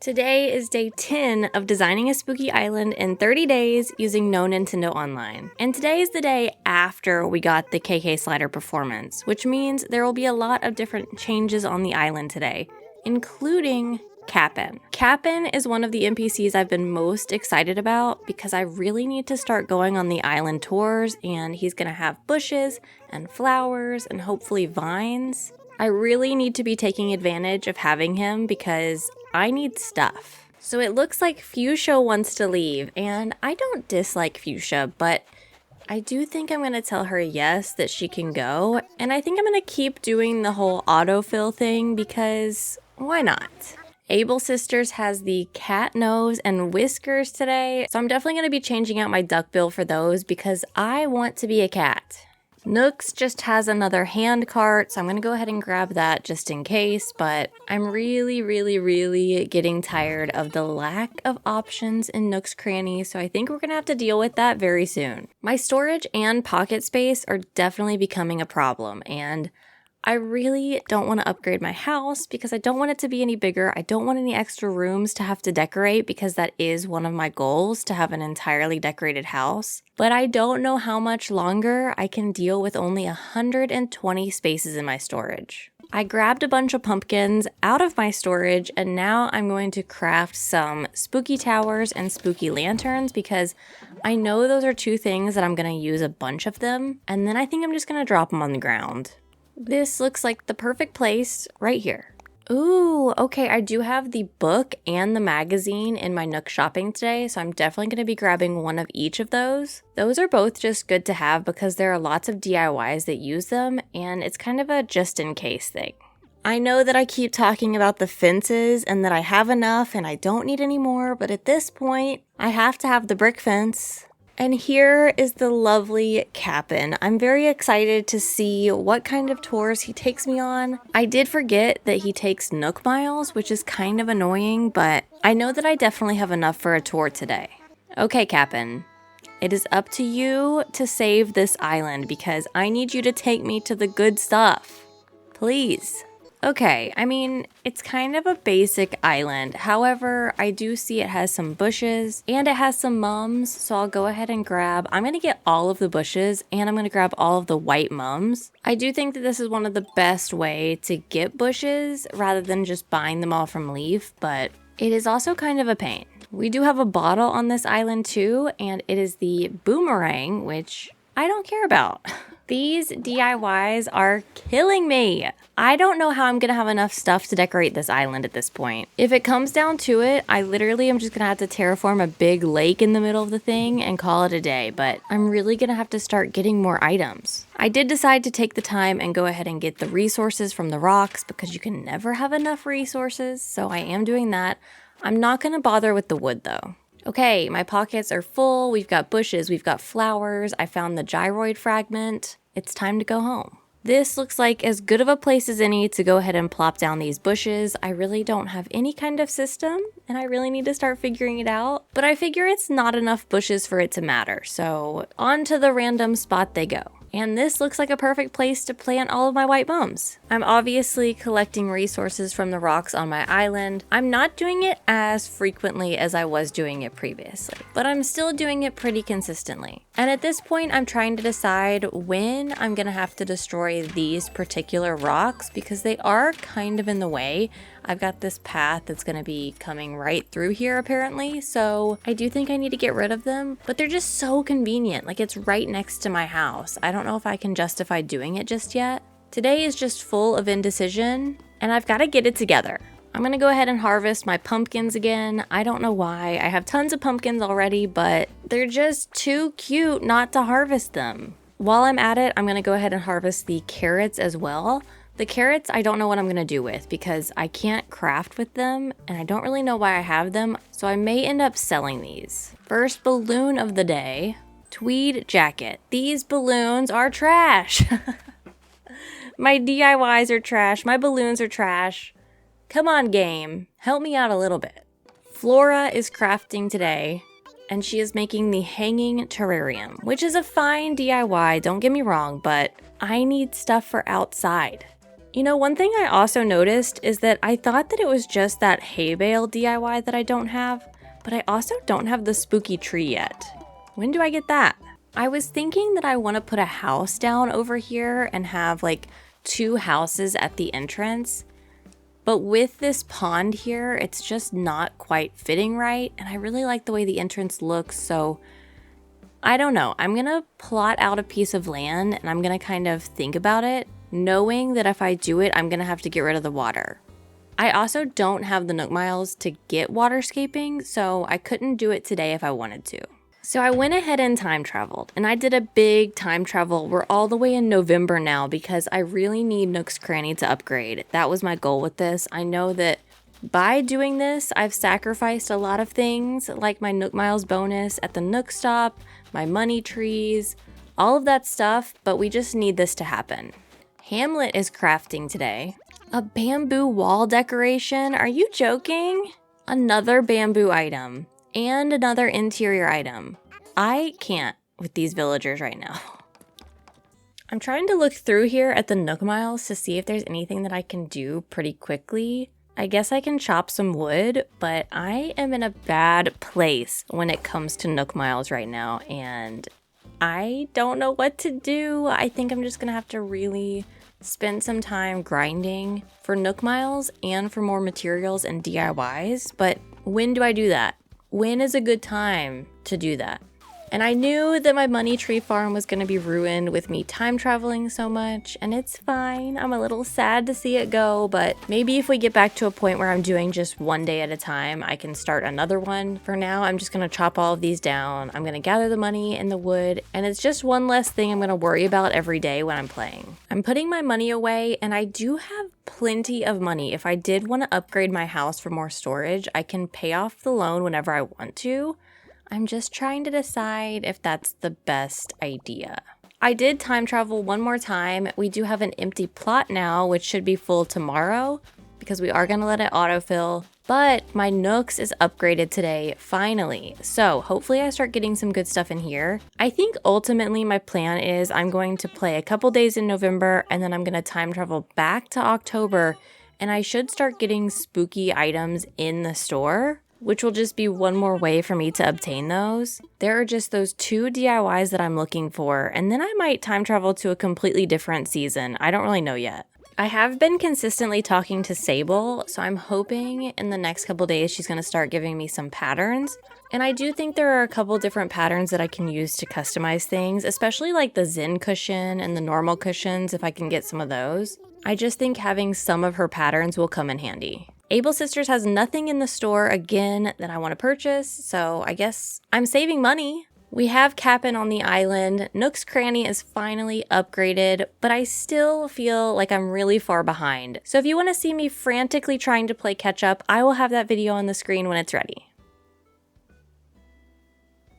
Today is day 10 of designing a spooky island in 30 days using No Nintendo Online. And today is the day after we got the KK Slider performance, which means there will be a lot of different changes on the island today, including Kappen. Kappen is one of the NPCs I've been most excited about because I really need to start going on the island tours, and he's gonna have bushes and flowers and hopefully vines. I really need to be taking advantage of having him because I need stuff. So it looks like Fuchsia wants to leave, and I don't dislike Fuchsia, but I do think I'm gonna tell her yes, that she can go, and I think I'm gonna keep doing the whole autofill thing because why not? Able Sisters has the cat nose and whiskers today, so I'm definitely gonna be changing out my duckbill for those because I want to be a cat. Nooks just has another hand cart, so I'm gonna go ahead and grab that just in case, but I'm really getting tired of the lack of options in Nook's Cranny, so I think we're gonna have to deal with that very soon. My storage and pocket space are definitely becoming a problem, and I really don't want to upgrade my house because I don't want it to be any bigger. I don't want any extra rooms to have to decorate because that is one of my goals, to have an entirely decorated house. But I don't know how much longer I can deal with only 120 spaces in my storage. I grabbed a bunch of pumpkins out of my storage, and now I'm going to craft some spooky towers and spooky lanterns because I know those are two things that I'm going to use a bunch of them, and then I think I'm just going to drop them on the ground. This looks like the perfect place right here. Ooh, okay, I do have the book and the magazine in my Nook shopping today, so I'm definitely going to be grabbing one of each of those. Those are both just good to have because there are lots of DIYs that use them, and it's kind of a just-in-case thing. I know that I keep talking about the fences and that I have enough and I don't need any more, but at this point, I have to have the brick fence. And here is the lovely Kappen. I'm very excited to see what kind of tours he takes me on. I did forget that he takes Nook miles, which is kind of annoying, but I know that I definitely have enough for a tour today. Okay, Kappen, it is up to you to save this island because I need you to take me to the good stuff. Please. Okay, I mean, it's kind of a basic island. However, I do see it has some bushes and it has some mums, so I'll go ahead and I'm gonna get all of the bushes and I'm gonna grab all of the white mums. I do think that this is one of the best way to get bushes rather than just buying them all from Leaf, but it is also kind of a pain. We do have a bottle on this island too, and it is the boomerang, which I don't care about. These DIYs are killing me. I don't know how I'm gonna have enough stuff to decorate this island at this point. If it comes down to it, I literally am just gonna have to terraform a big lake in the middle of the thing and call it a day, but I'm really gonna have to start getting more items. I did decide to take the time and go ahead and get the resources from the rocks because you can never have enough resources, so I am doing that. I'm not gonna bother with the wood though. Okay, my pockets are full, we've got bushes, we've got flowers, I found the gyroid fragment. It's time to go home. This looks like as good of a place as any to go ahead and plop down these bushes. I really don't have any kind of system, and I really need to start figuring it out. But I figure it's not enough bushes for it to matter, so on to the random spot they go. And this looks like a perfect place to plant all of my white mums. I'm obviously collecting resources from the rocks on my island. I'm not doing it as frequently as I was doing it previously, but I'm still doing it pretty consistently. And at this point, I'm trying to decide when I'm gonna have to destroy these particular rocks because they are kind of in the way. I've got this path that's gonna be coming right through here apparently, so I do think I need to get rid of them, but they're just so convenient. Like, it's right next to my house. I don't know if I can justify doing it just yet. Today is just full of indecision, and I've gotta get it together. I'm gonna go ahead and harvest my pumpkins again. I don't know why. I have tons of pumpkins already, but they're just too cute not to harvest them. While I'm at it, I'm gonna go ahead and harvest the carrots as well. The carrots, I don't know what I'm gonna do with because I can't craft with them and I don't really know why I have them, so I may end up selling these. First balloon of the day, tweed jacket. These balloons are trash. My DIYs are trash, my balloons are trash. Come on, game, help me out a little bit. Flora is crafting today and she is making the hanging terrarium, which is a fine DIY, don't get me wrong, but I need stuff for outside. You know, one thing I also noticed is that I thought that it was just that hay bale DIY that I don't have, but I also don't have the spooky tree yet. When do I get that? I was thinking that I want to put a house down over here and have like 2 houses at the entrance, but with this pond here, it's just not quite fitting right, and I really like the way the entrance looks, so I don't know. I'm gonna plot out a piece of land and I'm gonna kind of think about it, knowing that if I do it, I'm gonna have to get rid of the water. I also don't have the Nook Miles to get waterscaping, so I couldn't do it today if I wanted to. So I went ahead and time traveled, and I did a big time travel. We're all the way in November now because I really need Nook's Cranny to upgrade. That was my goal with this. I know that by doing this, I've sacrificed a lot of things like my Nook Miles bonus at the Nook Stop, my money trees, all of that stuff, but we just need this to happen. Hamlet is crafting today. A bamboo wall decoration? Are you joking? Another bamboo item and another interior item. I can't with these villagers right now. I'm trying to look through here at the Nook Miles to see if there's anything that I can do pretty quickly. I guess I can chop some wood, but I am in a bad place when it comes to Nook Miles right now, and I don't know what to do. I think I'm just gonna have to really spend some time grinding for Nook Miles and for more materials and DIYs, but when do I do that? When is a good time to do that? And I knew that my money tree farm was going to be ruined with me time traveling so much, and it's fine. I'm a little sad to see it go, but maybe if we get back to a point where I'm doing just one day at a time, I can start another one. For now, I'm just going to chop all of these down. I'm going to gather the money and the wood, and it's just one less thing I'm going to worry about every day when I'm playing. I'm putting my money away, and I do have plenty of money. If I did want to upgrade my house for more storage, I can pay off the loan whenever I want to. I'm just trying to decide if that's the best idea. I did time travel one more time. We do have an empty plot now, which should be full tomorrow because we are going to let it autofill. But my Nooks is upgraded today, finally. So hopefully I start getting some good stuff in here. I think ultimately my plan is I'm going to play a couple days in November and then I'm going to time travel back to October, and I should start getting spooky items in the store, which will just be one more way for me to obtain those. There are just those 2 DIYs that I'm looking for, and then I might time travel to a completely different season. I don't really know yet. I have been consistently talking to Sable, so I'm hoping in the next couple days she's gonna start giving me some patterns. And I do think there are a couple different patterns that I can use to customize things, especially like the Zen cushion and the normal cushions if I can get some of those. I just think having some of her patterns will come in handy. Able Sisters has nothing in the store again that I want to purchase, so I guess I'm saving money. We have Kappen on the island. Nook's Cranny is finally upgraded, but I still feel like I'm really far behind. So if you want to see me frantically trying to play catch up, I will have that video on the screen when it's ready.